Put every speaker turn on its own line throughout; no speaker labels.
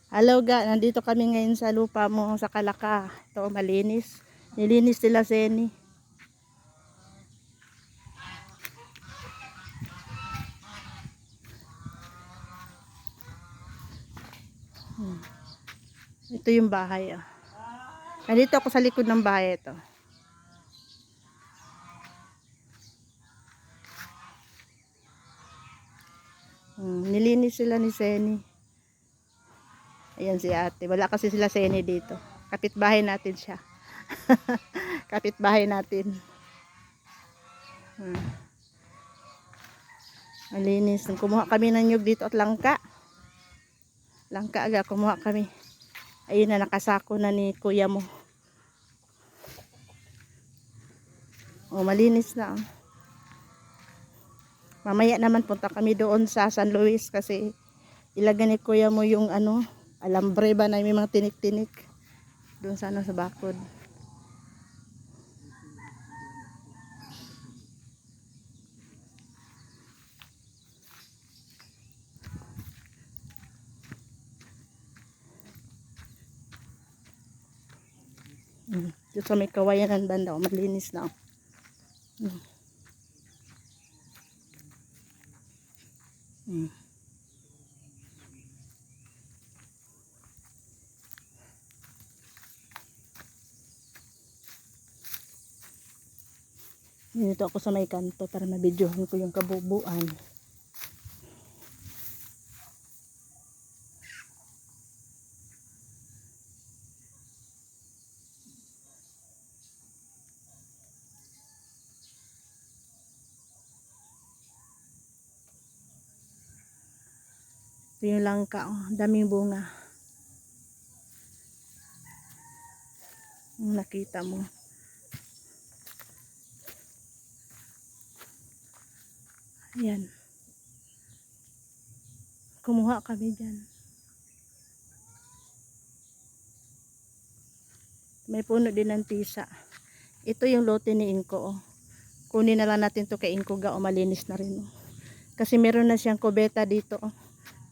Hello ga, nandito kami ngayon sa lupa mo sa Kalaka. Ito malinis. Nilinis nila Zeni. Ito yung bahay. Oh. Nandito ako sa likod ng bahay ito. Nilinis sila ni Zeni. Ayan si ate. Wala kasi sila Zeni dito. Kapitbahay natin siya. Kapitbahay natin. Malinis. Kumuha kami ng nyug dito at langka. Langka aga. Kumuha kami. Ayun na, nakasako na ni kuya mo. Oh, malinis na. Oh. Mamaya naman punta kami doon sa San Luis kasi ilagay ni kuya mo yung alambre ba na may mga tinik-tinik. Doon sa sa bakod. Dito sa may kawayan ng banda, malinis na. Dito ako sa may kanto para mabidyohan ko yung kabubuan. Ito yung langka, oh, daming bunga. Nakita mo. Ayan. Kumuha kami dyan. May puno din ng tisa. Ito yung lote ni Inko. Oh. Kunin na lang natin to kay Inko ga o malinis na rin. Oh. Kasi meron na siyang kubeta dito. Oh.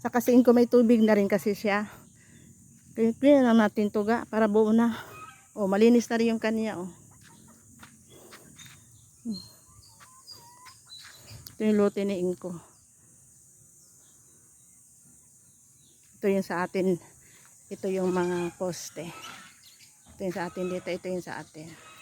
Saka si Inko may tubig na rin kasi siya. Kaya lang natin to ga para buo na. Oh, malinis na rin yung kanya. Oh. Ito yung lote ni Inko. Ito yung sa atin. Ito yung mga poste. Ito yung sa atin dito. Ito yung sa atin.